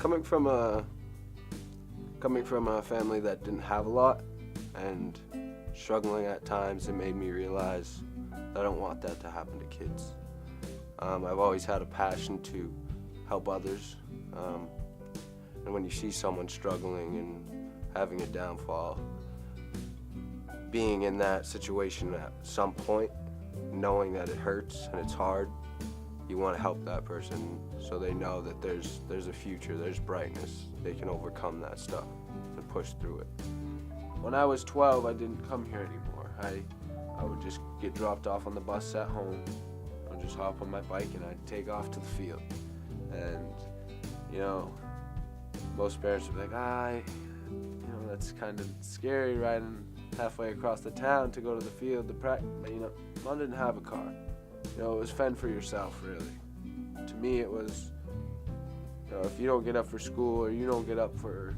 Coming from a family that didn't have a lot and struggling at times, it made me realize that I don't want that to happen to kids. I've always had a passion to help others, and when you see someone struggling and having a downfall, being in that situation at some point, knowing that it hurts and it's hard, you want to help that person so they know that there's a future, there's brightness, they can overcome that stuff and push through it. When I was 12, I didn't come here anymore. I would just get dropped off on the bus at home. I would just hop on my bike and I'd take off to the field. And, you know, most parents would be like, that's kind of scary riding halfway across the town to go to the field to practice. But, Mom didn't have a car. It was fend for yourself, really. To me, it was, if you don't get up for school or you don't get up for,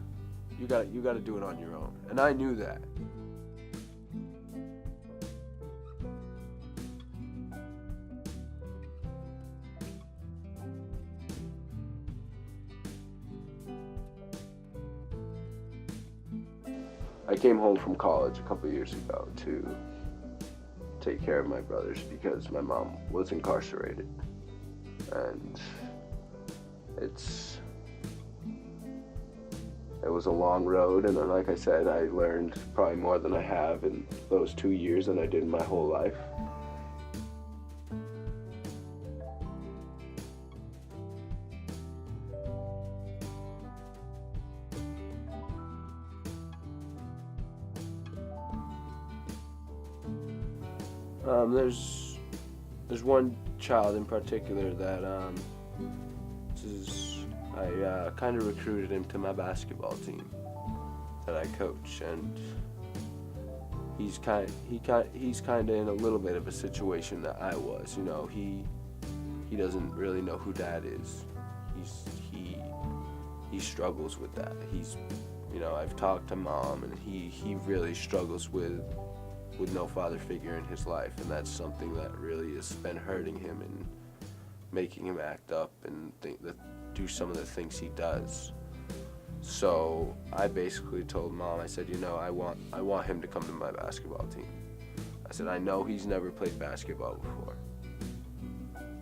you got to do it on your own. And I knew that. I came home from college a couple years ago to take care of my brothers because my mom was incarcerated. And it was a long road, and then, like I said, I learned probably more than I have in those 2 years than I did in my whole life. There's one child in particular that I kind of recruited him to my basketball team that I coach, and he's kind of in a little bit of a situation that I was. He doesn't really know who Dad is. He struggles with that. I've talked to Mom, and he really struggles with no father figure in his life, and that's something that really has been hurting him and making him act up and do some of the things he does. So I basically told Mom, I said, I want him to come to my basketball team. I said, I know he's never played basketball before.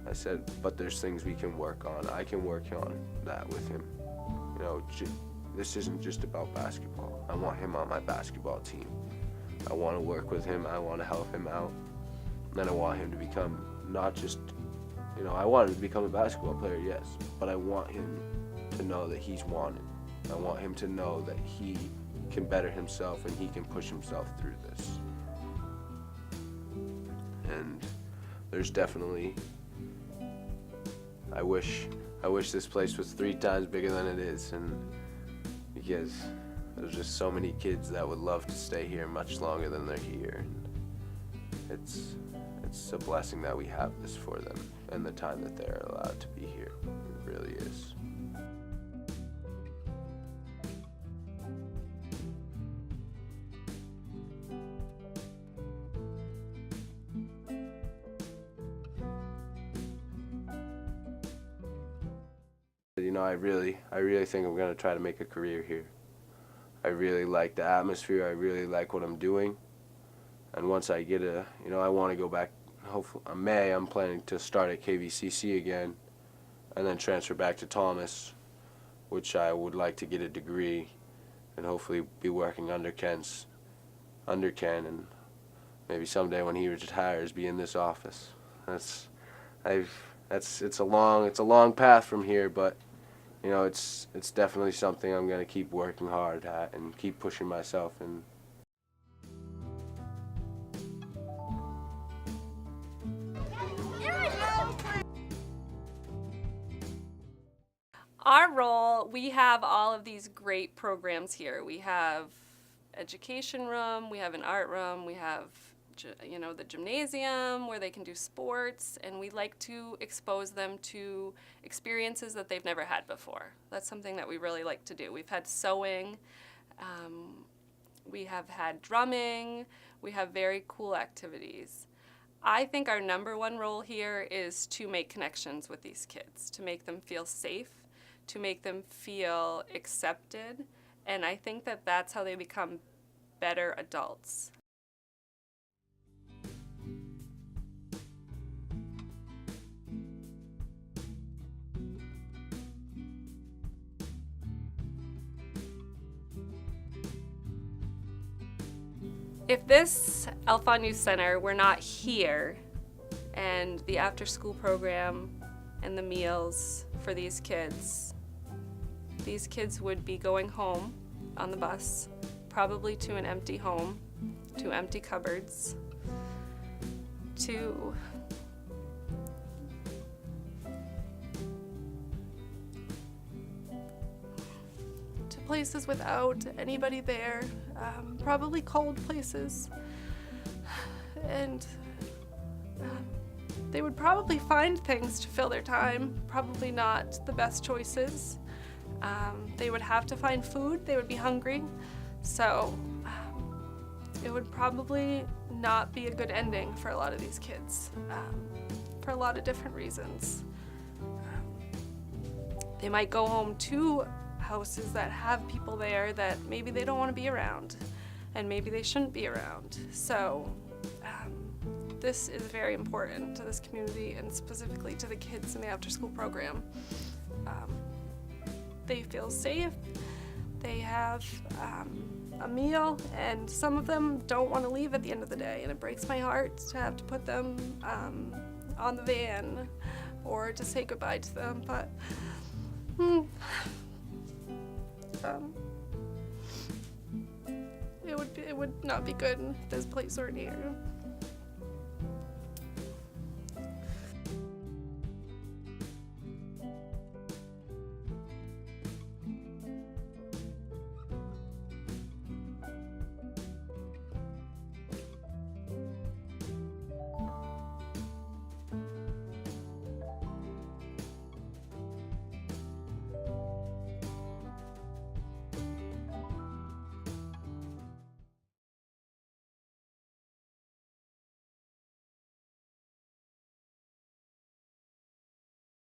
I said, but there's things we can work on. I can work on that with him. This isn't just about basketball. I want him on my basketball team. I want to work with him, I want to help him out, and I want him to become not just, I want him to become a basketball player, yes, but I want him to know that he's wanted. I want him to know that he can better himself and he can push himself through this. And there's definitely, I wish this place was 3 times bigger than it is, and because there's just so many kids that would love to stay here much longer than they're here. And it's a blessing that we have this for them and the time that they're allowed to be here. It really is. I really think I'm going to try to make a career here. I really like the atmosphere, I really like what I'm doing, and once I get I want to go back, hopefully in May I'm planning to start at KVCC again, and then transfer back to Thomas, which I would like to get a degree, and hopefully be working under Ken, and maybe someday when he retires be in this office. It's a long path from here, but it's definitely something I'm going to keep working hard at and keep pushing myself in. Our role, we have all of these great programs here. We have education room, we have an art room, we have the gymnasium where they can do sports, and we like to expose them to experiences that they've never had before. That's something that we really like to do. We've had sewing, we have had drumming, we have very cool activities. I think our #1 role here is to make connections with these kids, to make them feel safe, to make them feel accepted, and I think that that's how they become better adults. If this Alfond Youth Center were not here, and the after-school program and the meals for these kids would be going home on the bus, probably to an empty home, to empty cupboards, to places without anybody there, probably cold places, and they would probably find things to fill their time, probably not the best choices. They would have to find food, they would be hungry, so it would probably not be a good ending for a lot of these kids, for a lot of different reasons. They might go home to houses that have people there that maybe they don't want to be around, and maybe they shouldn't be around. So this is very important to this community, and specifically to the kids in the after-school program. They feel safe, they have a meal, and some of them don't want to leave at the end of the day, and it breaks my heart to have to put them on the van or to say goodbye to them, but it would not be good if this place weren't here.